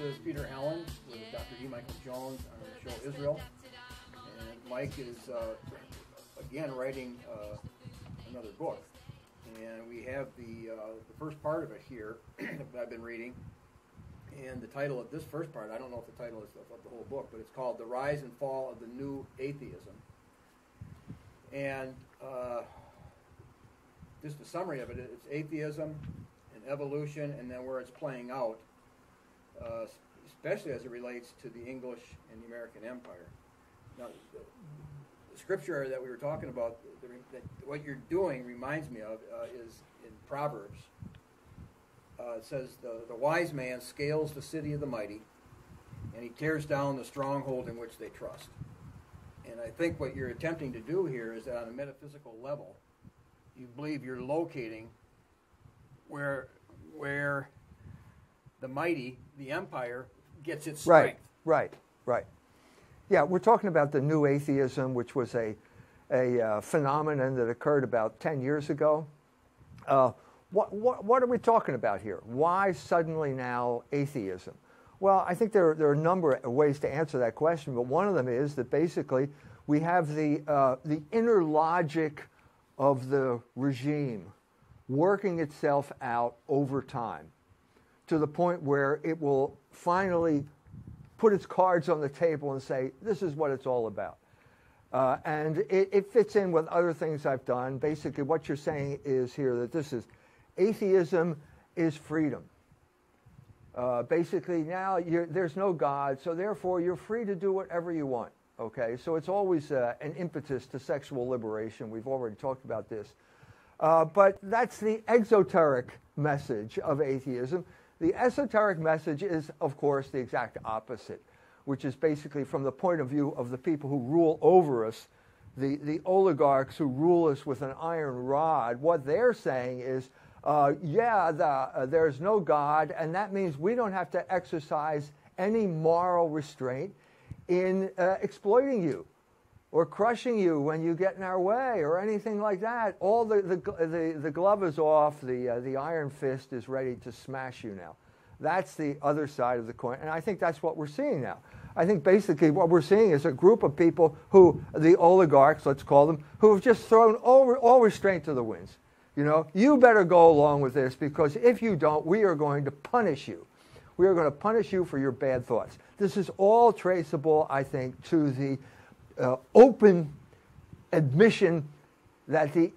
is Peter Allen with Dr. E. Michael Jones on the show Israel. And Mike is, again, writing another book. And we have the first part of it here that I've been reading. And the title of this first part, I don't know if the title is of the whole book, but it's called The Rise and Fall of the New Atheism. And just a summary of it, it's atheism and evolution, and then where it's playing out, especially as it relates to the English and the American Empire. Now, the scripture that we were talking about, that what you're doing reminds me of, is in Proverbs. It says, the wise man scales the city of the mighty, and he tears down the stronghold in which they trust. And I think what you're attempting to do here is that on a metaphysical level, you believe you're locating where the mighty, the empire, gets its strength. Right. Yeah, we're talking about the new atheism, which was a phenomenon that occurred about 10 years ago. What are we talking about here? Why suddenly now atheism? Well, I think there are a number of ways to answer that question, but one of them is that basically we have the inner logic of the regime working itself out over time to the point where it will finally put its cards on the table and say, this is what it's all about. And it fits in with other things I've done. Basically, what you're saying is here that this is atheism is freedom. Basically, now there's no God, so therefore you're free to do whatever you want. Okay, so it's always an impetus to sexual liberation. We've already talked about this. But that's the exoteric message of atheism. The esoteric message is, of course, the exact opposite, which is basically from the point of view of the people who rule over us, the oligarchs who rule us with an iron rod. What they're saying is, there's no God, and that means we don't have to exercise any moral restraint in exploiting you or crushing you when you get in our way or anything like that. All the glove is off, the iron fist is ready to smash you now. That's the other side of the coin, and I think that's what we're seeing now. I think basically what we're seeing is a group of people who, the oligarchs, let's call them, who have just thrown all restraint to the winds. You know, you better go along with this, because if you don't, we are going to punish you. We are going to punish you for your bad thoughts. This is all traceable, I think, to the open admission that the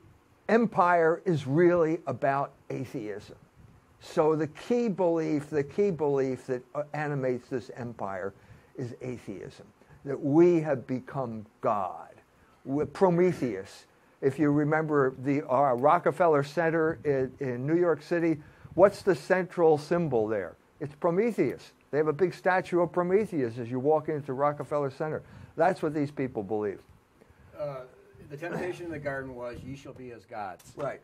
empire is really about atheism. So the key belief that animates this empire is atheism, that we have become God. Prometheus. If you remember the Rockefeller Center in New York City, what's the central symbol there? It's Prometheus. They have a big statue of Prometheus as you walk into Rockefeller Center. That's what these people believe. The temptation in the garden was, ye shall be as gods. Right.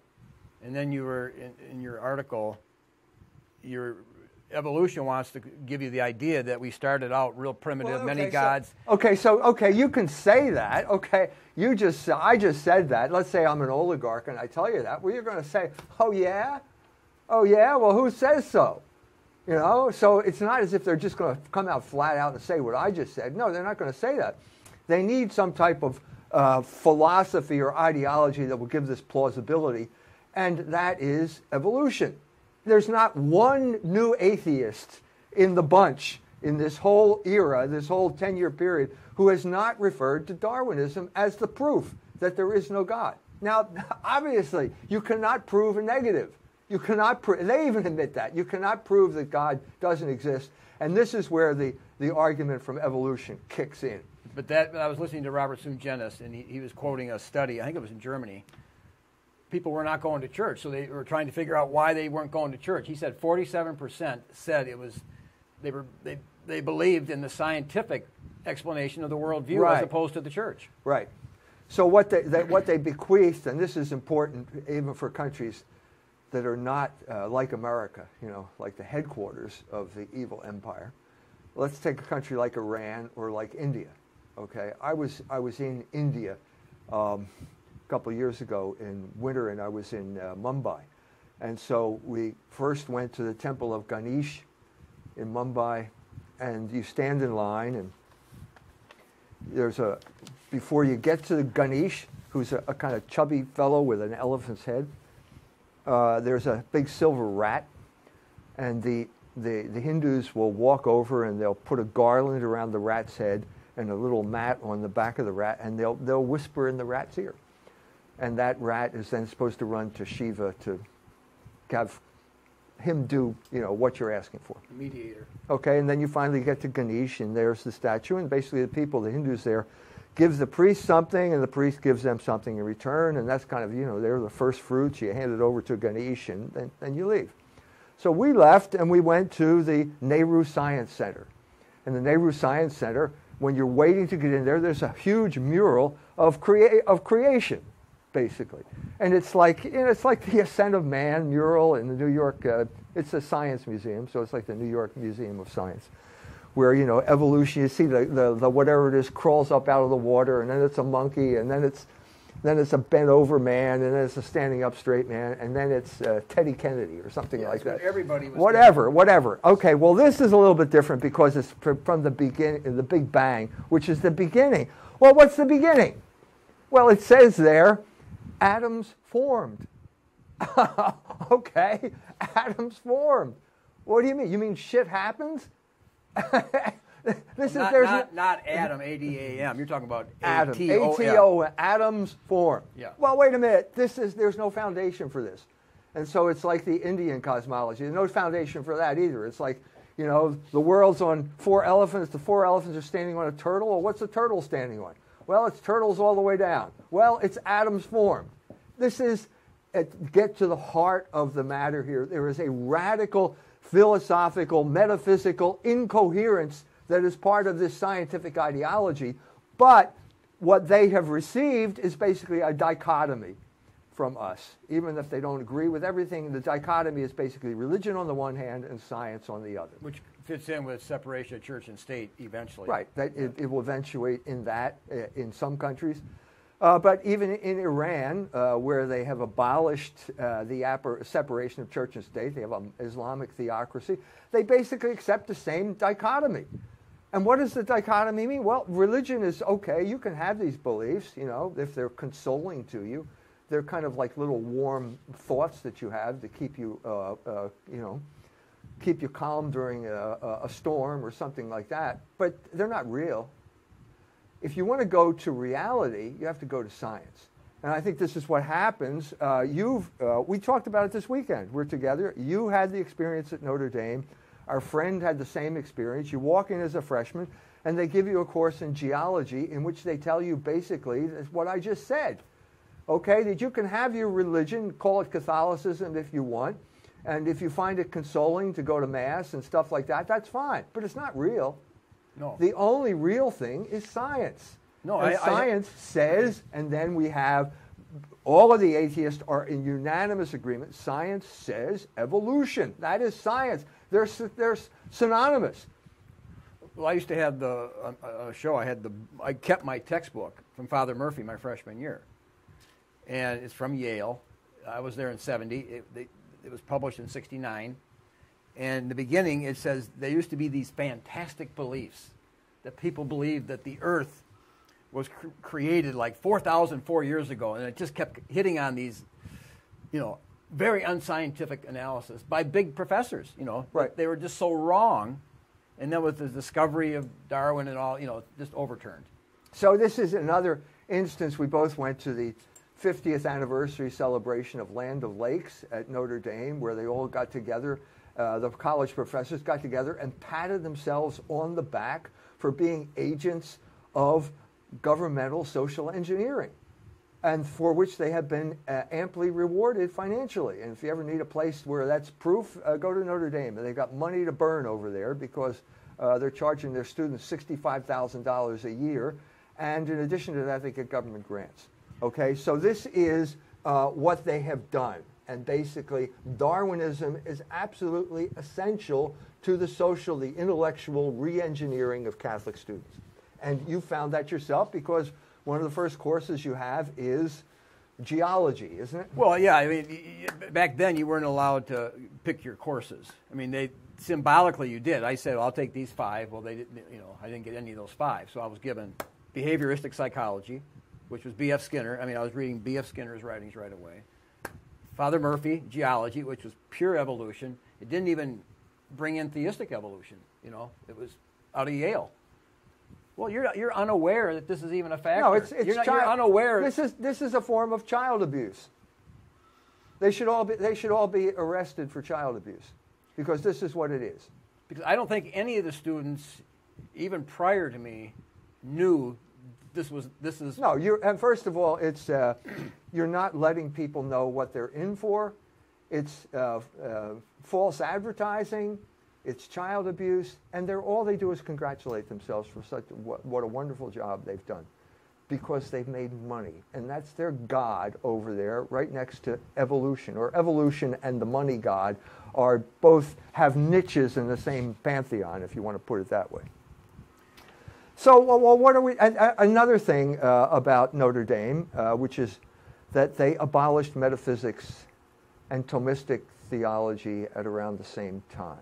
And then you were, in your article, your evolution wants to give you the idea that we started out real primitive, many gods. Okay, you can say that. Okay, I just said that. Let's say I'm an oligarch and I tell you that. Well, you're going to say, oh yeah? Well, who says so? You know, so it's not as if they're just going to come out flat out and say what I just said. No, they're not going to say that. They need some type of philosophy or ideology that will give this plausibility, and that is evolution. There's not one new atheist in the bunch in this whole era, this whole 10-year period, who has not referred to Darwinism as the proof that there is no God. Now, obviously, you cannot prove a negative. You cannot they even admit that. You cannot prove that God doesn't exist. And this is where the argument from evolution kicks in. But I was listening to Robert Sungenis, and he was quoting a study, I think it was in Germany. People were not going to church, so they were trying to figure out why they weren't going to church. He said 47% said it was they believed in the scientific explanation of the worldview as opposed to the church. Right. So what they bequeathed, and this is important even for countries that are not like America, you know, like the headquarters of the evil empire. Let's take a country like Iran or like India. Okay, I was in India a couple of years ago in winter, and I was in Mumbai, and so we first went to the temple of Ganesh in Mumbai, and you stand in line, and before you get to the Ganesh, who's a kind of chubby fellow with an elephant's head, there's a big silver rat, and the Hindus will walk over and they'll put a garland around the rat's head and a little mat on the back of the rat, and they'll whisper in the rat's ear. And that rat is then supposed to run to Shiva to have him do, what you're asking for. Mediator. Okay, and then you finally get to Ganesh, and there's the statue, and basically the Hindus there, gives the priest something, and the priest gives them something in return, and that's kind of, they're the first fruits. You hand it over to Ganesh, and then you leave. So we left, and we went to the Nehru Science Center. And the Nehru Science Center, when you're waiting to get in there, there's a huge mural of creation, basically. And it's like the Ascent of Man mural in the New York, it's a science museum, so it's like the New York Museum of Science, where, evolution, you see the whatever it is crawls up out of the water, and then it's a monkey, and then it's a bent over man, and then it's a standing up straight man, and then it's Teddy Kennedy or something like that. Everybody was whatever. Okay, well, this is a little bit different because it's from the beginning, the Big Bang, which is the beginning. Well, what's the beginning? Well, it says there, atoms formed. Okay, atoms formed. What do you mean? You mean shit happens? Not Adam, A-D-A-M. You're talking about Atom, A-T-O-M. atoms form. Yeah. Well, wait a minute. There's no foundation for this. And so it's like the Indian cosmology. There's no foundation for that either. It's like, the world's on 4 elephants. The 4 elephants are standing on a turtle. Well, what's the turtle standing on? Well, it's turtles all the way down. Well, it's atoms formed. Get to the heart of the matter here. There is a radical philosophical, metaphysical incoherence that is part of this scientific ideology, but what they have received is basically a dichotomy from us. Even if they don't agree with everything, the dichotomy is basically religion on the one hand and science on the other. Which fits in with separation of church and state eventually. Right. It will eventuate in that in some countries. But even in Iran, where they have abolished the separation of church and state, they have an Islamic theocracy, they basically accept the same dichotomy. And what does the dichotomy mean? Well, religion is okay. You can have these beliefs, if they're consoling to you. They're kind of like little warm thoughts that you have to keep you, keep you calm during a storm or something like that. But they're not real. If you want to go to reality, you have to go to science. And I think this is what happens. We talked about it this weekend. We're together. You had the experience at Notre Dame. Our friend had the same experience. You walk in as a freshman, and they give you a course in geology in which they tell you basically what I just said. Okay, that you can have your religion, call it Catholicism if you want, and if you find it consoling to go to Mass and stuff like that, that's fine. But it's not real. No. The only real thing is science. Science says, and then we have, all of the atheists are in unanimous agreement, science says evolution. That is science. They're synonymous. Well, I used to have a show. I kept my textbook from Father Murphy my freshman year, and it's from Yale. I was there in '70. It was published in '69. And in the beginning, it says there used to be these fantastic beliefs that people believed that the Earth was created like 4,004 years ago, and it just kept hitting on these, very unscientific analysis by big professors. Right. They were just so wrong, and then with the discovery of Darwin and all, just overturned. So this is another instance. We both went to the 50th anniversary celebration of Land of Lakes at Notre Dame, where they all got together. The college professors got together and patted themselves on the back for being agents of governmental social engineering, and for which they have been amply rewarded financially. And if you ever need a place where that's proof, go to Notre Dame. And they've got money to burn over there because they're charging their students $65,000 a year. And in addition to that, they get government grants. Okay, so this is what they have done. And basically, Darwinism is absolutely essential to the social, the intellectual re-engineering of Catholic students. And you found that yourself because one of the first courses you have is geology, isn't it? Well, yeah. I mean, back then you weren't allowed to pick your courses. I mean, symbolically you did. I said, well, I'll take these 5. Well, they didn't, I didn't get any of those 5. So I was given behavioristic psychology, which was B.F. Skinner. I mean, I was reading B.F. Skinner's writings right away. Father Murphy, geology, which was pure evolution. It didn't even bring in theistic evolution. It was out of Yale. Well, you're unaware that this is even a factor. No, you're unaware. This is a form of child abuse. They should all be arrested for child abuse, because this is what it is. Because I don't think any of the students, even prior to me, knew this is. No, and first of all, it's you're not letting people know what they're in for. It's false advertising. It's child abuse, and all they do is congratulate themselves for what a wonderful job they've done, because they've made money, and that's their god over there, right next to evolution. Or evolution and the money god both have niches in the same pantheon, if you want to put it that way. So, well, what are we? Another thing about Notre Dame, which is that they abolished metaphysics and Thomistic theology at around the same time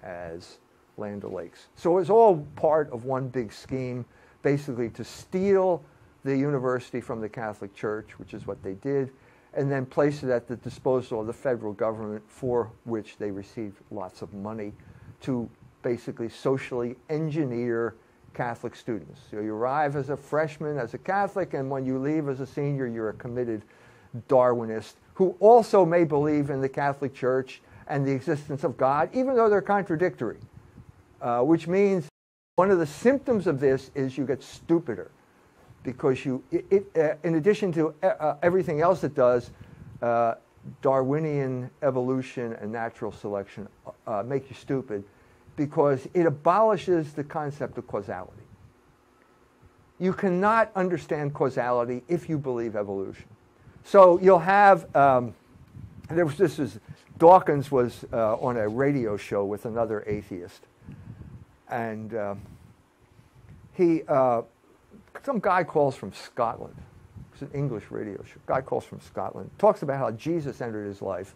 as Land O'Lakes. So it was all part of one big scheme, basically to steal the university from the Catholic Church, which is what they did, and then place it at the disposal of the federal government, for which they received lots of money to basically socially engineer Catholic students. So you arrive as a freshman, as a Catholic, and when you leave as a senior, you're a committed Darwinist who also may believe in the Catholic Church and the existence of God, even though they're contradictory, which means one of the symptoms of this is you get stupider, because in addition to everything else it does, Darwinian evolution and natural selection make you stupid, because it abolishes the concept of causality. You cannot understand causality if you believe evolution. So you'll have, Dawkins was on a radio show with another atheist, and some guy calls from Scotland. It's an English radio show. Guy calls from Scotland, talks about how Jesus entered his life,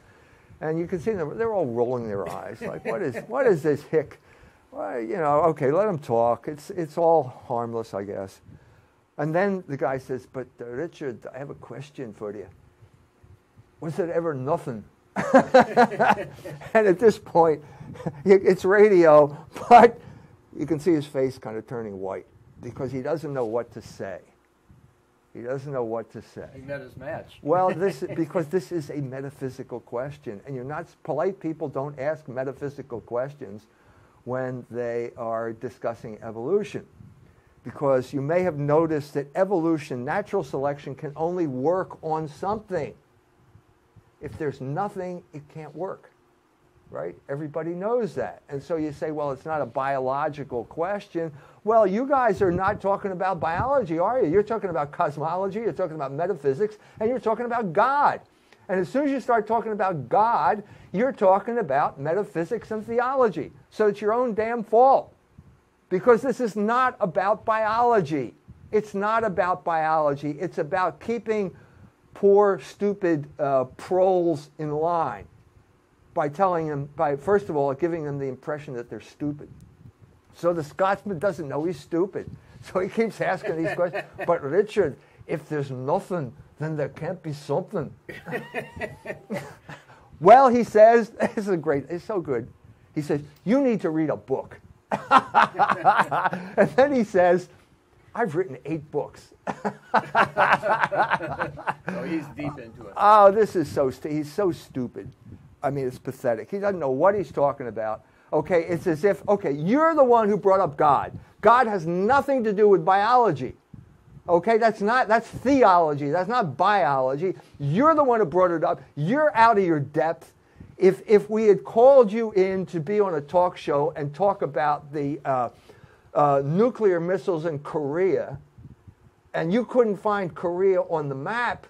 and you can see them, they're all rolling their eyes, like, what is this hick? Well, okay, let him talk. It's all harmless, I guess. And then the guy says, but Richard, I have a question for you. Was it ever nothing? And at this point, it's radio, but you can see his face kind of turning white, because he doesn't know what to say. He doesn't know what to say. He met his match. Well, because this is a metaphysical question, and polite people don't ask metaphysical questions when they are discussing evolution. Because you may have noticed that evolution, natural selection, can only work on something. If there's nothing, it can't work, right? Everybody knows that. And so you say, well, it's not a biological question. Well, you guys are not talking about biology, are you? You're talking about cosmology, you're talking about metaphysics, and you're talking about God. And as soon as you start talking about God, you're talking about metaphysics and theology. So it's your own damn fault. Because this is not about biology. It's not about biology. It's about keeping poor, stupid proles in line by first of all, giving them the impression that they're stupid. So the Scotsman doesn't know he's stupid. So he keeps asking these questions. But Richard, if there's nothing, then there can't be something. Well, he says, it's so good. He says, you need to read a book. And then he says, I've written 8 books. So he's deep into it. Oh, he's so stupid. I mean, it's pathetic. He doesn't know what he's talking about. Okay, it's as if, you're the one who brought up God. God has nothing to do with biology. Okay, that's theology. That's not biology. You're the one who brought it up. You're out of your depth. If we had called you in to be on a talk show and talk about the nuclear missiles in Korea, and you couldn't find Korea on the map,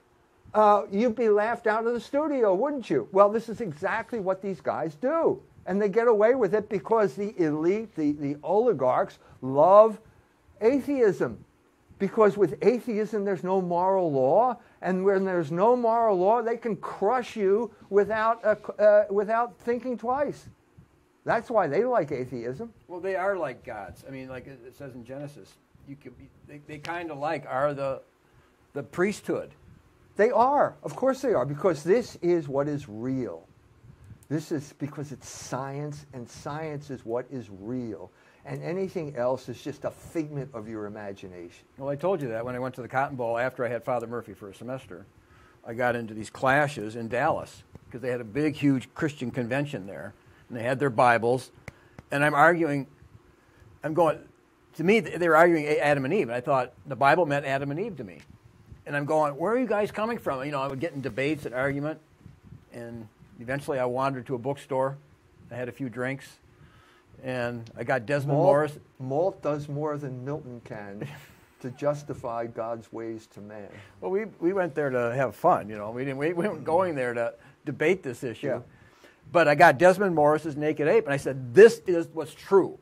you'd be laughed out of the studio, wouldn't you? Well, this is exactly what these guys do. And they get away with it because the elite, the oligarchs, love atheism. Because with atheism, there's no moral law. And when there's no moral law, they can crush you without thinking twice. That's why they like atheism. Well, they are like gods. I mean, like it says in Genesis, you could be, they kind of like are the priesthood. They are. Of course they are, because this is what is real. This is because it's science, and science is what is real. And anything else is just a figment of your imagination. Well, I told you that when I went to the Cotton Bowl after I had Father Murphy for a semester. I got into these clashes in Dallas because they had a big, huge Christian convention there. And they had their Bibles. And I'm arguing, to me, they were arguing Adam and Eve. And I thought the Bible meant Adam and Eve to me. And I'm going, where are you guys coming from? You know, I would get in debates and argument. And eventually I wandered to a bookstore. I had a few drinks. And I got Desmond Morris. Malt does more than Milton can to justify God's ways to man. Well, we went there to have fun, you know. We weren't going there to debate this issue. Yeah. But I got Desmond Morris's Naked Ape, and I said, this is what's true.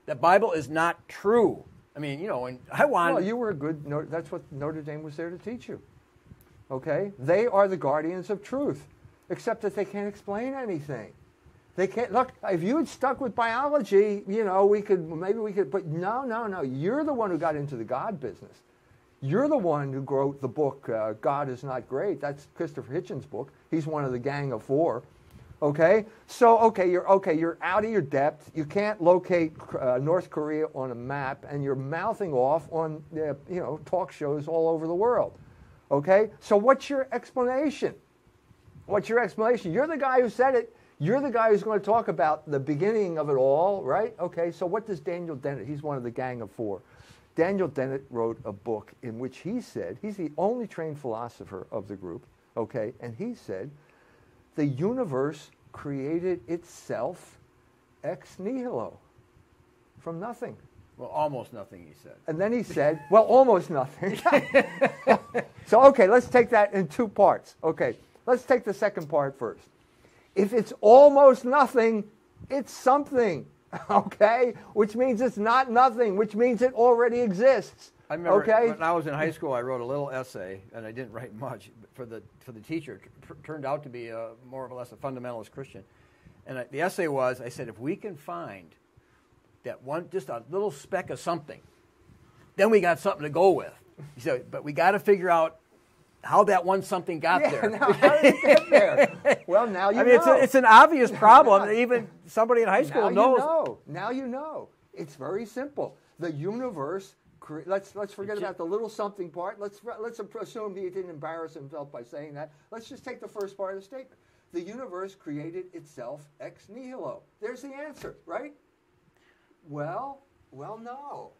The Bible is not true. I mean, you know, and I wanted... Well, you were a good... That's what Notre Dame was there to teach you. Okay? They are the guardians of truth, except that they can't explain anything. They can't... Look, if you had stuck with biology, you know, maybe we could... But no. You're the one who got into the God business. You're the one who wrote the book, God is Not Great. That's Christopher Hitchens' book. He's one of the Gang of Four. Okay? So, you're out of your depth. You can't locate North Korea on a map, and you're mouthing off on, talk shows all over the world. Okay? So what's your explanation? What's your explanation? You're the guy who said it. You're the guy who's going to talk about the beginning of it all, right? Okay, so what does Daniel Dennett, he's one of the Gang of Four. Daniel Dennett wrote a book in which he said, he's the only trained philosopher of the group, okay, and he said, the universe created itself ex nihilo, from nothing. Well, almost nothing, he said. And then he said, well, almost nothing. So, okay, let's take that in two parts. Okay, let's take the second part first. If it's almost nothing, it's something, okay? Which means it's not nothing, which means it already exists. I remember okay? when I was in high school, I wrote a little essay, and I didn't write much for the teacher. It turned out to be more or less a fundamentalist Christian. And the essay was, I said, if we can find that just a little speck of something, then we got something to go with. He said, but we got to figure out how that one something got there. Now, how did it get there? Well, now you know. It's an obvious problem that even somebody in high school knows. Now you know. It's very simple. The universe, let's forget about the little something part. Let's assume he didn't embarrass himself by saying that. Let's just take the first part of the statement. The universe created itself ex nihilo. There's the answer, right? Well, no.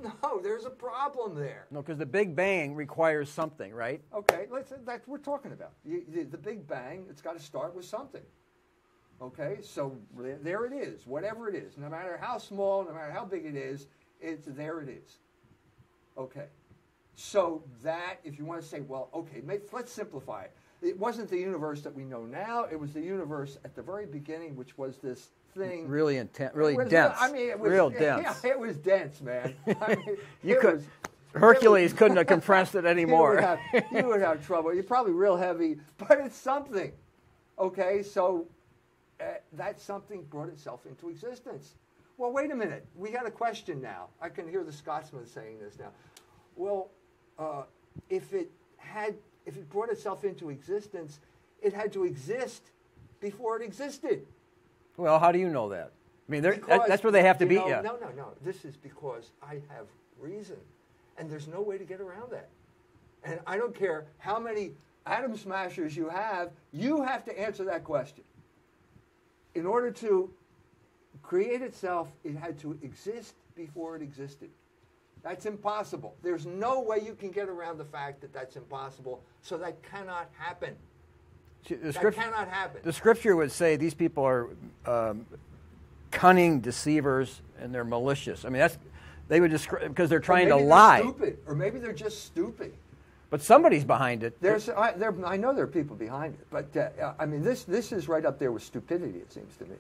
No, there's a problem there. No, because the Big Bang requires something, right? Okay, that's what we're talking about. The Big Bang, it's got to start with something. Okay, so there it is, whatever it is. No matter how small, no matter how big it is, there it is. Okay, so that, if you want to say, well, okay, let's simplify it. It wasn't the universe that we know now. It was the universe at the very beginning, which was this thing. Really intense, really dense. I mean, it was real dense. Yeah, it was dense, man. I mean, Hercules couldn't have compressed it anymore. You would have trouble. You're probably real heavy, but it's something. Okay, so that something brought itself into existence. Well, wait a minute. We got a question now. I can hear the Scotsman saying this now. Well, if it brought itself into existence, it had to exist before it existed. Well, how do you know that? I mean, that's where they have to beat you. No. This is because I have reason, and there's no way to get around that. And I don't care how many atom smashers you have to answer that question. In order to create itself, it had to exist before it existed. That's impossible. There's no way you can get around the fact that that's impossible, so that cannot happen. That cannot happen. The scripture would say these people are cunning deceivers and they're malicious. I mean, they would describe because they're trying to lie. Stupid, or maybe they're just stupid. But somebody's behind it. I know there are people behind it, but I mean, this is right up there with stupidity. It seems to me.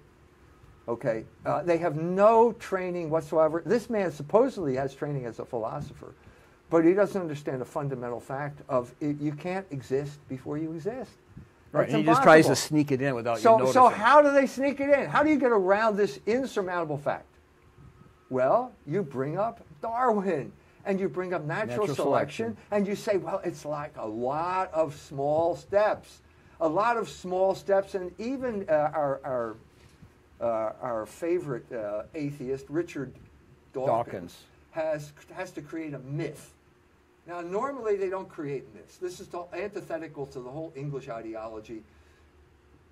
Okay, they have no training whatsoever. This man supposedly has training as a philosopher, but he doesn't understand the fundamental fact of you can't exist before you exist. Right, It's and he just impossible. tries to sneak it in without you So noticing. how do they sneak it in? How do you get around this insurmountable fact? Well, you bring up Darwin, and you bring up natural selection, and you say, well, it's like a lot of small steps. A lot of small steps, and even our favorite atheist, Richard Dawkins, has to create a myth. Now, normally they don't create myths. This is antithetical to the whole English ideology.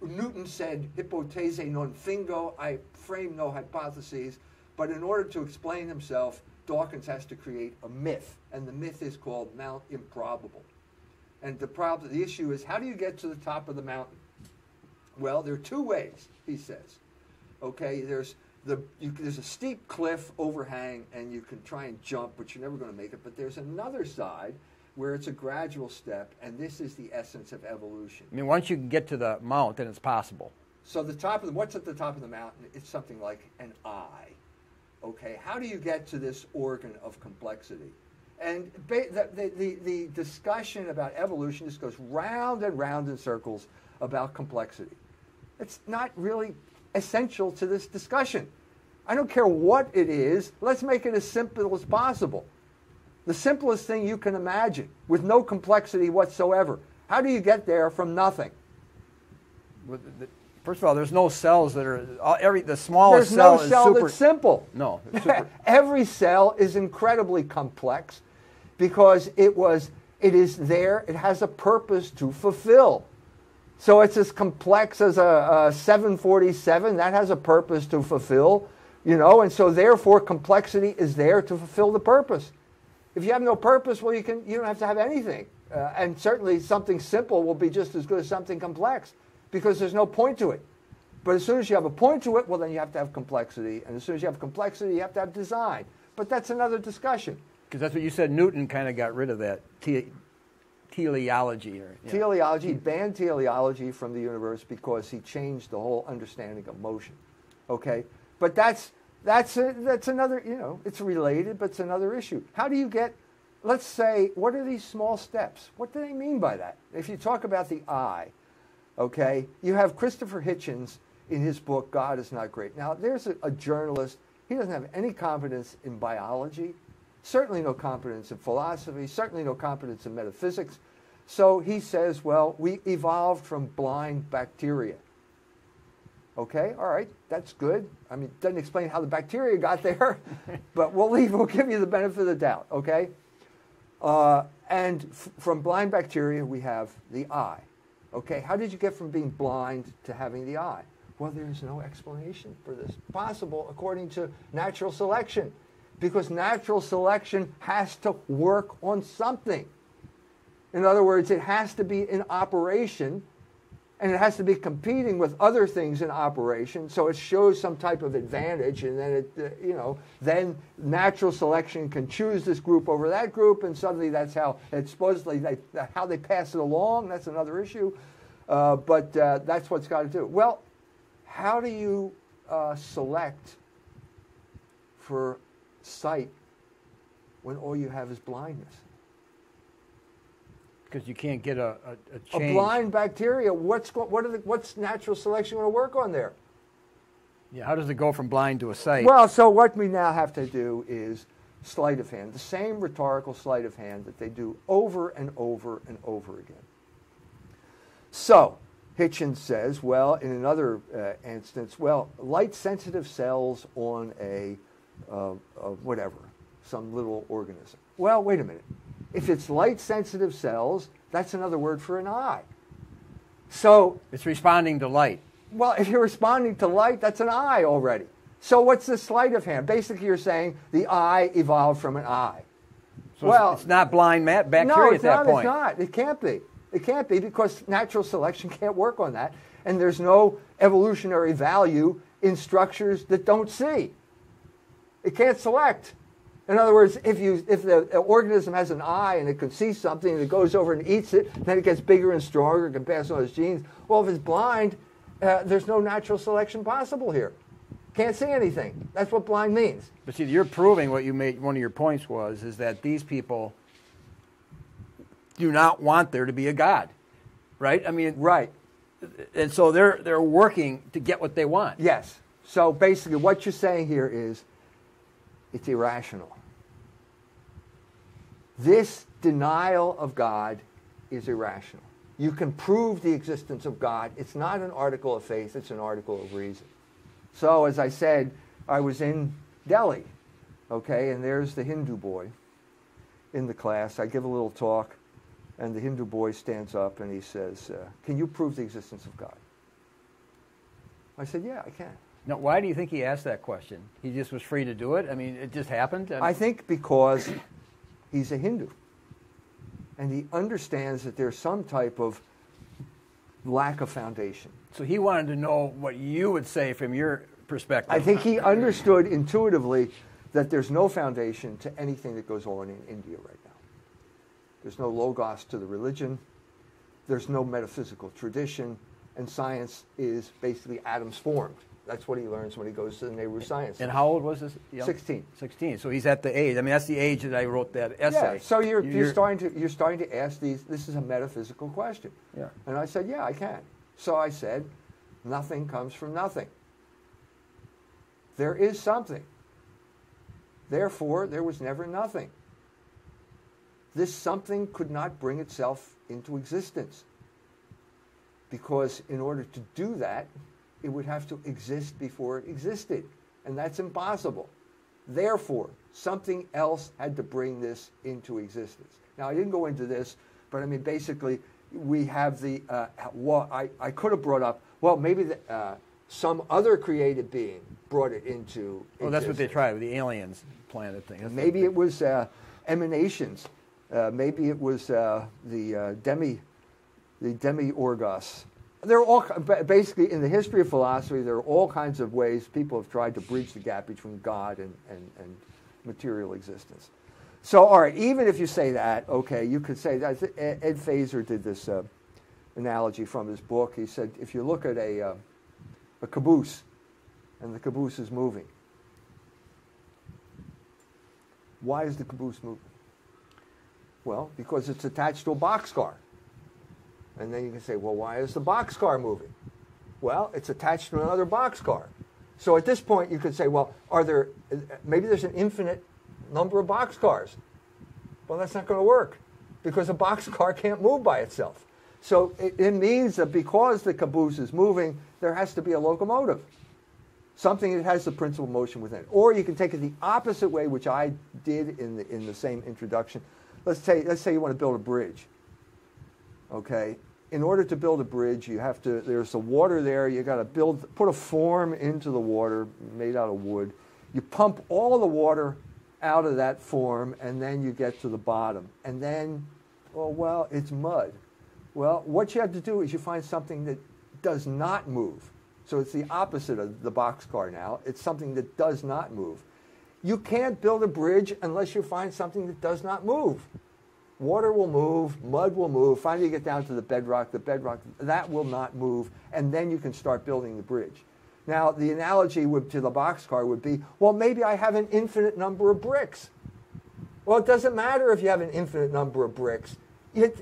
Newton said, hypothese non fingo, I frame no hypotheses, but in order to explain himself, Dawkins has to create a myth, and the myth is called Mount Improbable. And the issue is, how do you get to the top of the mountain? Well, there are two ways, he says. Okay, there's a steep cliff overhang, and you can try and jump, but you're never going to make it. But there's another side where it's a gradual step, and this is the essence of evolution. I mean, once you can get to the mount, then it's possible. So what's at the top of the mountain? It's something like an eye. Okay, how do you get to this organ of complexity? And the discussion about evolution just goes round and round in circles about complexity. It's not really essential to this discussion. I don't care what it is. Let's make it as simple as possible. The simplest thing you can imagine, with no complexity whatsoever. How do you get there from nothing? First of all, there's no cells that are the smallest cell is super. There's no cell that's simple. No, it's super. Every cell is incredibly complex because it is there. It has a purpose to fulfill. So it's as complex as a 747. That has a purpose to fulfill, and so therefore complexity is there to fulfill the purpose. If you have no purpose, well, you don't have to have anything. And certainly something simple will be just as good as something complex because there's no point to it. But as soon as you have a point to it, well, then you have to have complexity. And as soon as you have complexity, you have to have design. But that's another discussion. Because that's what you said. Newton kind of got rid of that teleology. Teleology, he banned teleology from the universe because he changed the whole understanding of motion. Okay? But that's another, it's related, but it's another issue. How do you get, let's say, what are these small steps? What do they mean by that? If you talk about the eye, okay, you have Christopher Hitchens in his book, God is Not Great. Now, there's a journalist, he doesn't have any competence in biology, certainly no competence in philosophy, certainly no competence in metaphysics. So he says, well, we evolved from blind bacteria. Okay, all right, that's good. I mean, it doesn't explain how the bacteria got there, but we'll give you the benefit of the doubt, okay? From blind bacteria, we have the eye. Okay, how did you get from being blind to having the eye? Well, there's no explanation for this possible according to natural selection, because natural selection has to work on something. In other words, it has to be in operation, and it has to be competing with other things in operation, so it shows some type of advantage, and then then natural selection can choose this group over that group, and suddenly that's how it's supposedly how they pass it along. That's another issue, but that's what's got to do. Well, how do you select for sight when all you have is blindness? Because you can't get a change. A blind bacteria, what's natural selection going to work on there? Yeah, how does it go from blind to a sight? Well, so what we now have to do is sleight of hand, the same rhetorical sleight of hand that they do over and over and over again. So Hitchens says, well, in another instance, well, light-sensitive cells on a whatever, some little organism. Well, wait a minute. If it's light-sensitive cells, that's another word for an eye. So it's responding to light. Well, if you're responding to light, that's an eye already. So what's the sleight of hand? Basically, you're saying the eye evolved from an eye. So well, it's not blind bacteria no, at that point. No, it's not. It can't be. It can't be because natural selection can't work on that, and there's no evolutionary value in structures that don't see. It can't select. In other words, if the organism has an eye and it can see something and it goes over and eats it, then it gets bigger and stronger, it can pass on its genes. Well, if it's blind, there's no natural selection possible here. Can't see anything. That's what blind means. But see, you're proving what you made, one of your points is that these people do not want there to be a God, right? I mean, right. and so they're working to get what they want. Yes. So basically what you're saying here is it's irrational. This denial of God is irrational. You can prove the existence of God. It's not an article of faith, it's an article of reason. So as I said, I was in Delhi, okay, and there's the Hindu boy in the class. I give a little talk, and the Hindu boy stands up and he says, can you prove the existence of God? I said, yeah, I can. Now, why do you think he asked that question? He just was free to do it? I mean, it just happened? I think because he's a Hindu. And he understands that there's some type of lack of foundation. So he wanted to know what you would say from your perspective. I think he understood intuitively that there's no foundation to anything that goes on in India right now. There's no logos to the religion. There's no metaphysical tradition. And science is basically atoms formed. That's what he learns when he goes to the Nehru Science. And how old was this? 16. 16. So he's at the age. I mean, that's the age that I wrote that essay. Yeah. So you're starting to ask these. This is a metaphysical question. Yeah. And I said, yeah, I can. So I said, nothing comes from nothing. There is something. Therefore, there was never nothing. This something could not bring itself into existence. Because in order to do that, it would have to exist before it existed. And that's impossible. Therefore, something else had to bring this into existence. Now, I didn't go into this, but I mean, basically, we have the, I could have brought up, well, maybe some other created being brought it into existence. Well, that's what they tried with the aliens planet thing. That's maybe it was emanations. Maybe it was the demi-orgos. There are all, basically, in the history of philosophy, there are all kinds of ways people have tried to bridge the gap between God and material existence. So, all right, even if you say that, okay, you could say that. Ed Feser did this analogy from his book. He said, if you look at a caboose, and the caboose is moving, why is the caboose moving? Well, because it's attached to a boxcar. And then you can say, well, why is the boxcar moving? Well, it's attached to another boxcar. So at this point, you could say, well, maybe there's an infinite number of boxcars. Well, that's not going to work because a boxcar can't move by itself. So it means that because the caboose is moving, there has to be a locomotive, something that has the principal motion within it. Or you can take it the opposite way, which I did in the same introduction. Let's say you want to build a bridge. Okay, in order to build a bridge, you have to. There's the water there. You got to put a form into the water made out of wood. You pump all of the water out of that form, and then you get to the bottom. And then, well, it's mud. Well, what you have to do is you find something that does not move. So it's the opposite of the boxcar now. It's something that does not move. You can't build a bridge unless you find something that does not move. Water will move, mud will move. Finally, you get down to the bedrock, that will not move, and then you can start building the bridge. Now, the analogy to the boxcar would be, well, maybe I have an infinite number of bricks. Well, it doesn't matter if you have an infinite number of bricks.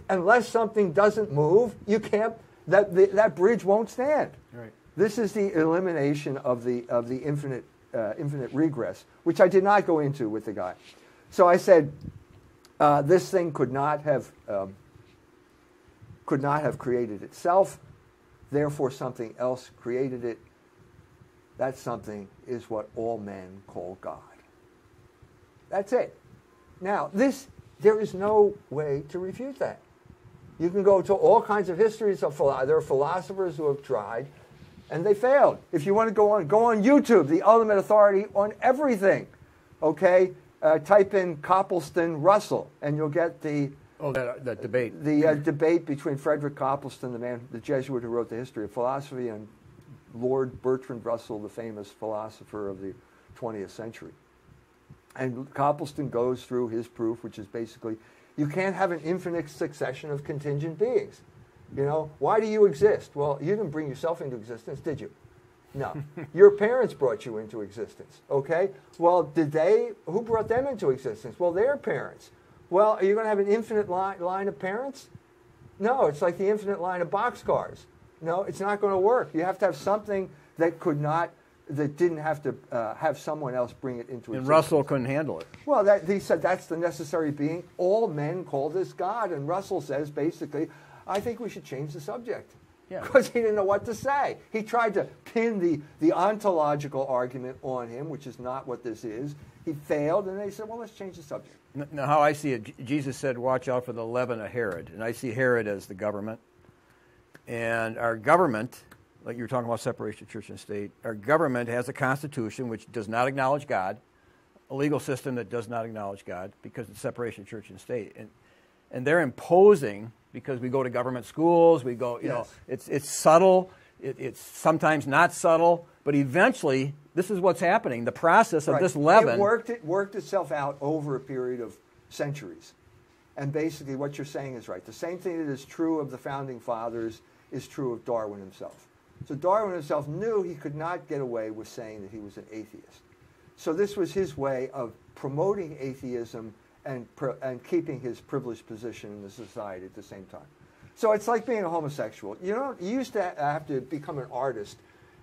Unless something doesn't move, you can't. That bridge won't stand. Right. This is the elimination of the infinite regress, which I did not go into with the guy. So I said, this thing could not have created itself. Therefore, something else created it. That something is what all men call God. That's it. Now, there is no way to refute that. You can go to all kinds of histories of there are philosophers who have tried, and they failed. If you want to go on YouTube, the ultimate authority on everything. Okay, type in Copleston Russell, and you'll get the that debate. The debate between Frederick Copleston, the Jesuit who wrote the history of philosophy, and Lord Bertrand Russell, the famous philosopher of the 20th century. And Copleston goes through his proof, which is basically, you can't have an infinite succession of contingent beings. You know, why do you exist? Well, you didn't bring yourself into existence, did you? No. Your parents brought you into existence, okay? Well, who brought them into existence? Well, their parents. Well, are you going to have an infinite line of parents? No, it's like the infinite line of boxcars. No, it's not going to work. You have to have something that didn't have to have someone else bring it into existence. And Russell couldn't handle it. Well, he said that's the necessary being. All men call this God. And Russell says, basically, I think we should change the subject. Yeah. Because he didn't know what to say. He tried to pin the ontological argument on him, which is not what this is. He failed, and they said, well, let's change the subject. Now, how I see it, Jesus said, watch out for the leaven of Herod. And I see Herod as the government. And our government, like you were talking about separation of church and state, our government has a constitution which does not acknowledge God, a legal system that does not acknowledge God because it's separation of church and state. And they're imposing, because we go to government schools, we go, you know, it's subtle, it's sometimes not subtle, but eventually this is what's happening. The process of this leaven. It worked itself out over a period of centuries. And basically what you're saying is right. The same thing that is true of the Founding Fathers is true of Darwin himself. So Darwin himself knew he could not get away with saying that he was an atheist. So this was his way of promoting atheism and keeping his privileged position in the society at the same time. So it's like being a homosexual. You used to have to become an artist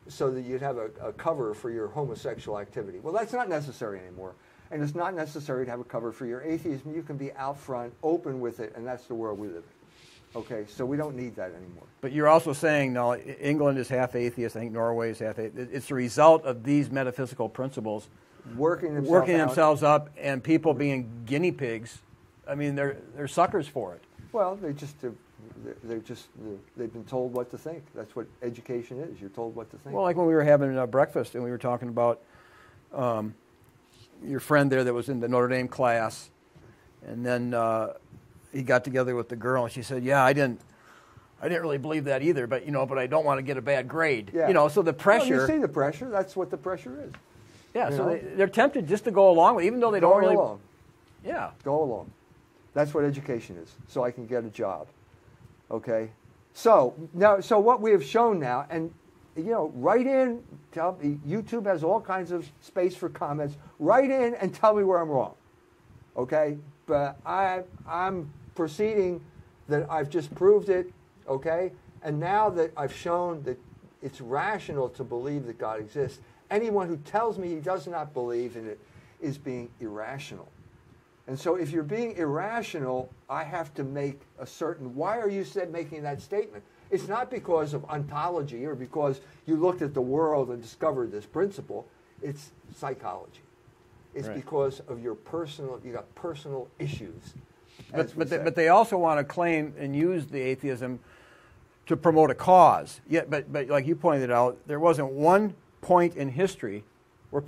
so that you'd have a cover for your homosexual activity. Well, that's not necessary anymore. And it's not necessary to have a cover for your atheism. You can be out front, open with it, and that's the world we live in. Okay, so we don't need that anymore. But you're also saying, no, England is half atheist, I think Norway is half atheist. It's the result of these metaphysical principles working themselves up, and people being guinea pigs. I mean, they're suckers for it. Well, they've been told what to think. That's what education is. You're told what to think. Well, like when we were having breakfast and we were talking about your friend there that was in the Notre Dame class, and then he got together with the girl, and she said, "Yeah, I didn't really believe that either, but but I don't want to get a bad grade." Yeah. So the pressure. Well, you see the pressure. That's what the pressure is. Yeah, so they're tempted just to go along with it, even though they don't really. Go along. Yeah. Go along. That's what education is, so I can get a job. Okay? So what we have shown now, and write in, tell me, YouTube has all kinds of space for comments. Write in and tell me where I'm wrong. Okay? But I'm proceeding that I've just proved it, okay? And now that I've shown that it's rational to believe that God exists, anyone who tells me he does not believe in it is being irrational. And so if you're being irrational, I have to make a certain, why are you making that statement? It's not because of ontology or because you looked at the world and discovered this principle. It's psychology. It's because of you got personal issues. But they also want to claim and use the atheism to promote a cause. Yeah, but like you pointed out, there wasn't one point in history where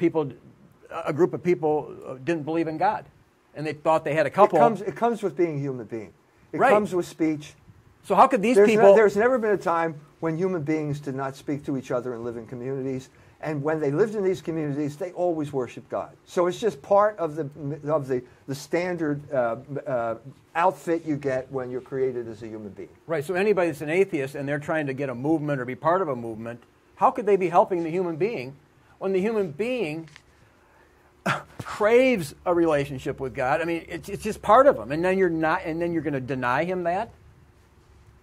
a group of people didn't believe in God, and they thought they had a couple. It comes with being a human being. It comes with speech. So how could these people? There's never been a time when human beings did not speak to each other and live in communities. And when they lived in these communities, they always worshiped God. So it's just part of the standard outfit you get when you're created as a human being. Right. So anybody that's an atheist and they're trying to get a movement or be part of a movement, how could they be helping the human being when the human being craves a relationship with God? I mean, it's just part of him, and then you're not, and then you're going to deny him that.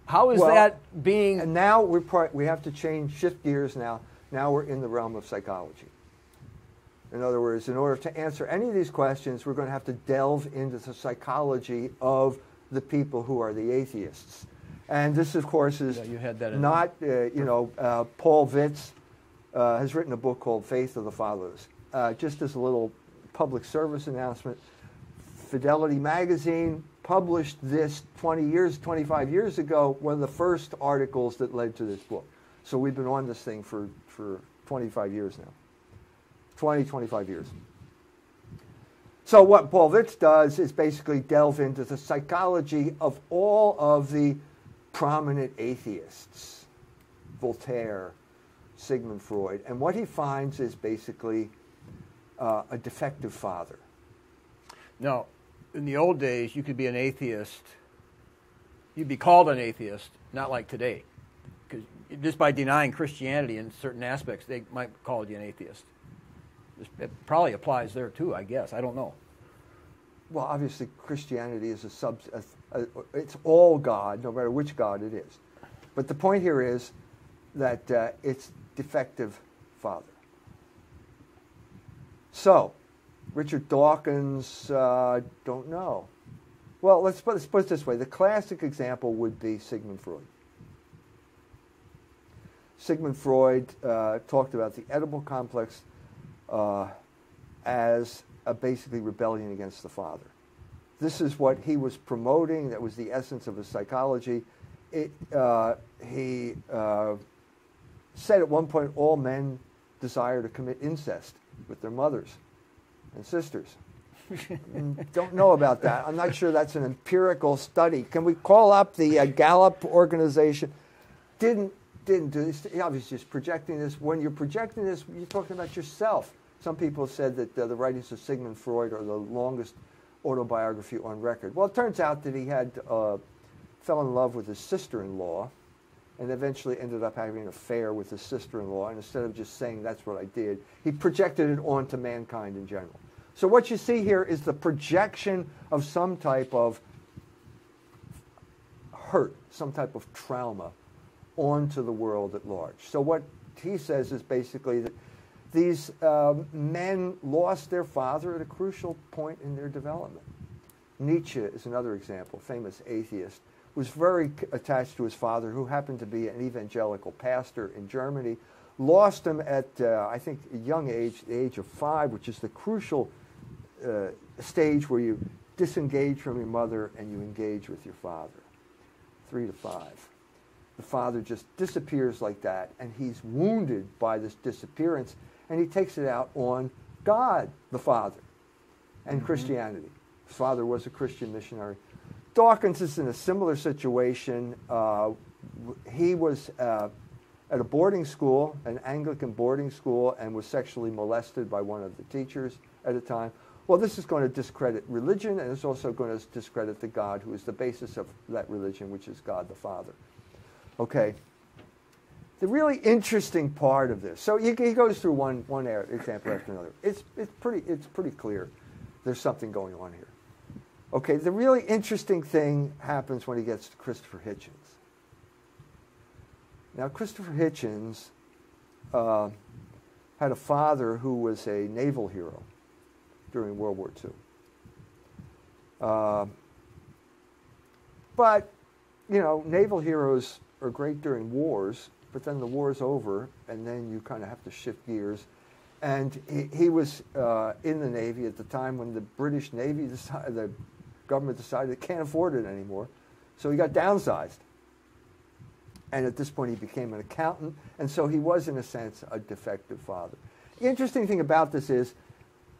How is that being? And now we have to shift gears now. Now we're in the realm of psychology. In other words, in order to answer any of these questions, we're going to have to delve into the psychology of the people who are the atheists. And this, of course, is not, Paul Vitz has written a book called Faith of the Fathers. Just as a little public service announcement, Fidelity magazine published this 25 years ago, one of the first articles that led to this book. So we've been on this thing for 25 years now. 25 years. So what Paul Vitz does is basically delve into the psychology of all of the prominent atheists. Voltaire, Sigmund Freud. And what he finds is basically a defective father. Now, in the old days, you could be an atheist. You'd be called an atheist, not like today. Because just by denying Christianity in certain aspects, they might call you an atheist. It probably applies there too, I guess. I don't know. Well, obviously, Christianity is it's all God, no matter which God it is. But the point here is that it's defective father. So, Richard Dawkins, don't know. Well, let's put it this way. The classic example would be Sigmund Freud. Sigmund Freud talked about the Oedipal complex as a basically rebellion against the father. This is what he was promoting. That was the essence of his psychology. He said at one point all men desire to commit incest with their mothers and sisters. Don't know about that. I'm not sure that's an empirical study. Can we call up the Gallup organization? Didn't do this. He obviously just projecting this. When you're projecting this, you're talking about yourself. Some people said that the writings of Sigmund Freud are the longest autobiography on record. Well, it turns out that he had fell in love with his sister-in-law and eventually ended up having an affair with his sister-in-law. And instead of just saying that's what I did, he projected it onto mankind in general. So what you see here is the projection of some type of hurt, some type of trauma onto the world at large. So what he says is basically that these men lost their father at a crucial point in their development. Nietzsche is another example, famous atheist, was very attached to his father, who happened to be an evangelical pastor in Germany, lost him at, I think, a young age, the age of 5, which is the crucial stage where you disengage from your mother and you engage with your father, 3 to 5. The father just disappears like that, and he's wounded by this disappearance, and he takes it out on God, the Father, and Christianity. His father was a Christian missionary. Dawkins is in a similar situation. He was at a boarding school, an Anglican boarding school, and was sexually molested by one of the teachers at the time. Well, this is going to discredit religion, and it's also going to discredit the God who is the basis of that religion, which is God the Father. Okay. The really interesting part of this, so he goes through one example after another. It's pretty clear there's something going on here. Okay, the really interesting thing happens when he gets to Christopher Hitchens. Now, Christopher Hitchens had a father who was a naval hero during World War II. But, you know, naval heroes are great during wars, but then the war's over, and then you kind of have to shift gears. And he was in the Navy at the time when the British Navy the government decided it can't afford it anymore. So he got downsized. And at this point, he became an accountant. And so he was, in a sense, a defective father. The interesting thing about this is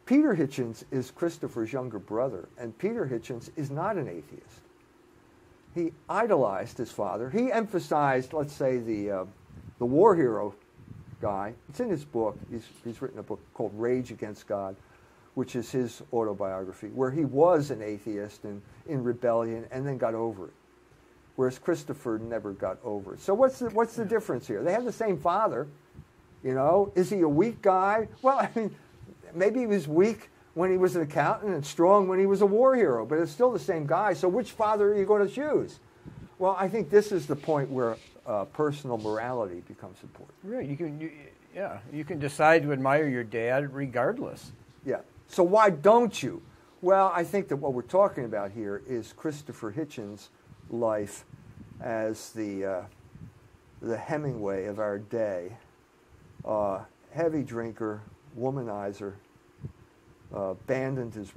Peter Hitchens is Christopher's younger brother. And Peter Hitchens is not an atheist. He idolized his father. He emphasized, let's say, the war hero guy. It's in his book. He's written a book called Rage Against God, which is his autobiography, where he was an atheist and in rebellion and then got over it, whereas Christopher never got over it. So what's the difference here? They have the same father, you know. Is he a weak guy? Well, I mean, maybe he was weak when he was an accountant and strong when he was a war hero, but it's still the same guy. So which father are you going to choose? Well, I think this is the point where personal morality becomes important. Right. You can decide to admire your dad regardless. Yeah. So why don't you? Well, I think that what we're talking about here is Christopher Hitchens' life as the Hemingway of our day. Heavy drinker, womanizer, abandoned his